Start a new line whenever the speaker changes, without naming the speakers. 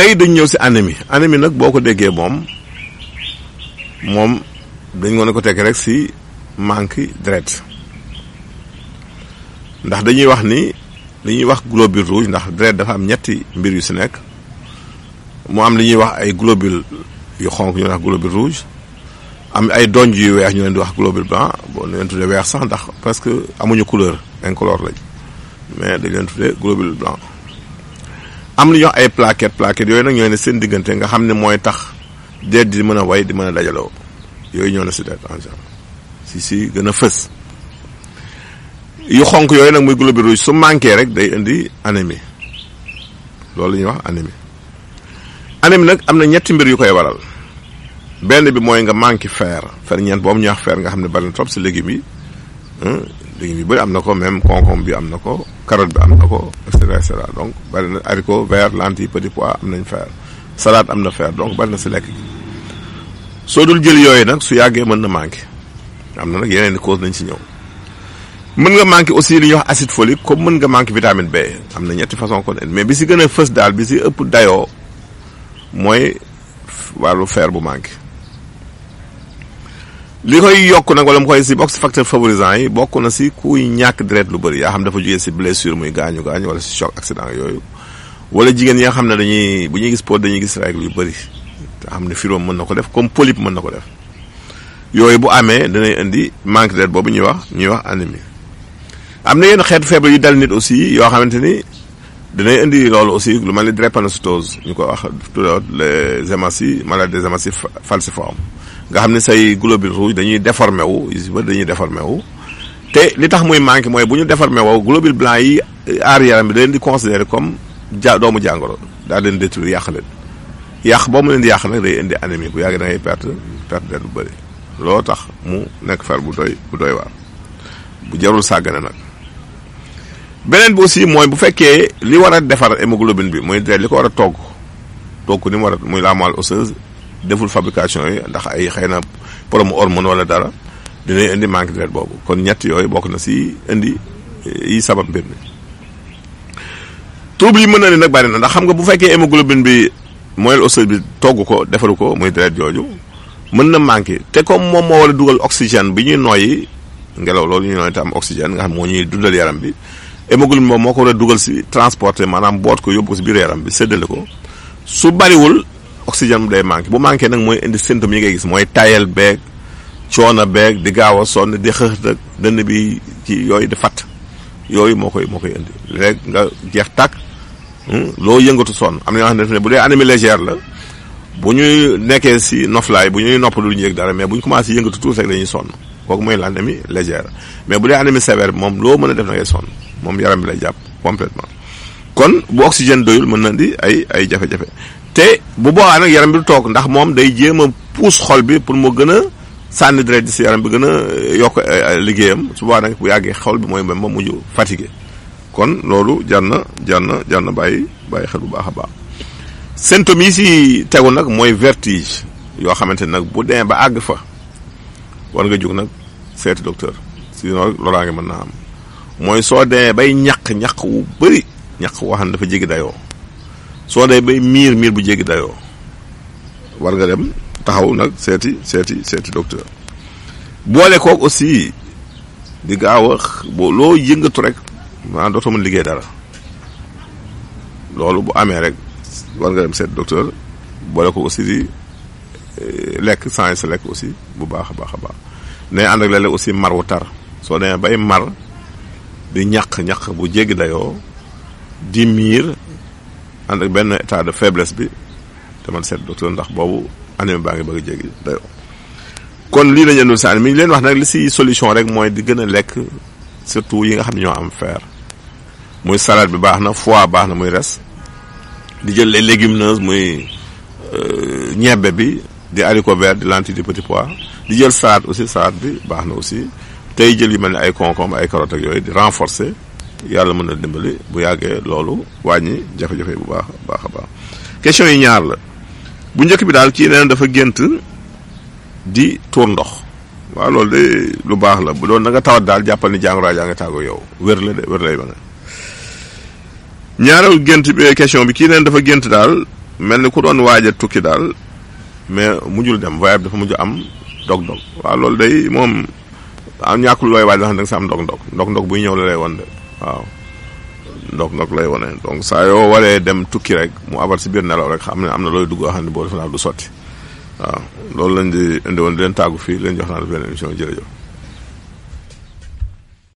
tey dañ ñëw si anémie nag boo ko déggee moom dañ mën a ko teg rek si manque deret ndax dañuy wax ni li ñuy wax globule rouge ndax deret dafa am ñetti mbir yu si nekk mu am li ñuy wax ay globule yu xonk ñu wax globule rouge am ay donj yu weex ñu leen di wax globule blanc boo leen tuddee weex sax ndax parce que amuñu couleur incolore lañ mais dañ leen tuddee globule blanc am li ñuy wax ay plaquettes yooyu nag ñooy ne seen diggante nga xam ne mooy tax deret di mën a way di mën a dajaloo yooyu ñoo ne si deret en général si gën a fës yu xonk yooyu nag muy globule rouge su manqué rek day indi anémie loolu la ñuy wax anémie nag am na ñetti mbir yu koy waral benn bi mooy nga manqué fer ñeent boobu ñuy wax fer nga xam ne bari na trop si légumes yi bëri am na ko même concombre bi am na ko carotte bi am na ko et cetera donc bari na haricot vert lentilles petit pois am nañ fer salade am na fer donc bari na si lekk gi soo dul jël yooyu nag su yàggee mën na manqué am na nag yeneen i cause nañ si ñëw mën nga manqué aussi li ñuy wax acide folique comme mën nga manqué vitamine B am na ñetti façon kon mais bi si gën a fës daal bi si ëpp dayoo mooy wàllu fer bu manqué li koy yokk nag wala mu koy si bokk si facteur favorisant yi bokk na si kuy ñàkk deret lu bëri yaa xam dafa jógee si blessure muy gaañu wala si choc accident yooyu wala jigéen yi nga xam ne bu ñuy gis pot dañuy gis règle yu bëri te xam ne fibrome mën na ko def comme polype mën na ko def yooyu bu amee danay indi manque deret boobu ñuy wax anémie am na yenn xeetu feebar yu dal nit aussi yoo xamante ni danay indi loolu aussi lu mel ni drépanocytose ñu ko wax les hématies maladie des hématies falciformes nga xam ne say globule rouge dañuy déformé wu te li tax muy manqué mooy bu ñu déformé wu globule blanc yi aar yaram bi da leen di considéré comme doomu jàngoro daa leen détruire yàq leen yàq boo mu leen di yàq nag day indi anémie bu yàgg da ngay perte deret bu bëri loolu tax mu nekk fer bu doy waar bu jarul sàggane nag beneen bi aussi mooy bu fekkee li war a defar hémoglobine bi muy deret li ko war a togg ni mu war a muy la moelle osseuse deful fabrication yi ndax ay xëy na problème hormone wala dara dinay indi manque deret boobu kon ñett yooyu bokk na si indi yi sabab mbir mi trouble yi mën na ni nag bari na ndax xam nga bu fekkee hémoglobine bi moelle osseuse bi togg ko defaru ko muy deret jooju mën na manqué te comme moom moo war a dugal oxygène bi ñuy noyyi ngelaw loolu ñuy noyyi te am oxygène nga xam moo ñuy dundal yaram bi hémoglobine moom moo ko war a dugal si transporter maanaam boot ko yóbbu ko si biir yaram bi séddale ko su bariwul oxygène day manqué bu manqué nag mooy indi symptômes yi ngay gis mooy tayel beeg coono beeg di gaaw a sonn di xëxët dënn bi ci yooyu di fatt yooyu moo koy indi léegi nga jeex tàkk loo yëngatu sonn am na ñoo xam ne bu dee anémie légère la bu ñuy nekkee si noflaay bu ñuy nopp lu ñu yëg dara mais bu ñu commencé yëngatu tuuti rek dañuy sonn kooku mooy l'anémie légère mais bu dee anémie sévère moom loo mën a def na ngay sonn moom yaram bi lay jàpp complètement kon bu oxygène doyul mën na di ay jafe-jafe te bu boobaa nag yaram bi du toog ndax moom day jéem a pousse xol bi pour mu gën a sànni deret si yaram bi gën a yokk liggéeyam su boobaa nag bu yàggee xol bi mooy ba mujj fatigué kon loolu jar na bàyyi xel bu baax a baax symptômes yi si tegu nag mooy vertige yoo xamante nag bu demee ba àgg fa war nga jóg nag seeti docteur sinon loraange mën naa am mooy soo demee bay ñaq wu bëri ñaq woo xam ne dafa jéggi dayoo soo dee bay miir bu jéggi dayoo war nga dem taxaw nag seeti docteur boole kook aussi di gaaw a loo yëngatu rek maanaam dootoo mën liggéey dara loolu bu amee rek war nga dem seeti docteur boole ko aussi di lekk sans sa lekk aussi bu baax a baax ne ànd ak léeg-léeg aussi mar wu tar soo demee bay mar di ñaq bu jéggi dayoo di miir ànd ak benn état de faiblesse bi te man seet docteur ndax boobu anémie baa ngi bëgg a jéggi dayoo kon lii la ñu si anémie mi leen wax nag li si solution rek mooy di gën a lekk surtout yi nga xam ne ñoo am fer muy salade bi baax na foie baax na muy res di jël les légumineuses muy ñebbe bi di haricot vert di lentilles di petit pois di jël salade aussi salade bi baax na aussi tey jël yu mel ni ay concombre ay carottes ak yooyu di renforcer yàlla mën na dimbali bu yàggee loolu wàññi jafe-jafe bu baax a baax question yi ñaar la bu njëkk bi daal kii nee na dafa gént di tuur ndox waaw loolu de lu baax la bu doon da nga tawat daal jàppal ni jàngoro jaa nga tàggoo yow wér lay ba nga ñaareelu gént bi question bi kii nee na dafa gént daal mel ni ku doon waaj a tukki daal mais mujjul dem voyage bi dafa mujj am dog-dog waaw loolu day moom ñàkkul looy waaj la xam ne da nga sa am ndog-ndog buy ñëw la lay won de waaw ndog lay wone donc saa yoo waree dem tukki rek mu abal si biir nelaw rek xam ne am na looy dugg xam ne boo defe naa du sotti waaw loolu lañ di indi woon di leen tàggu fii leen jox naa la benn émission jërëjëf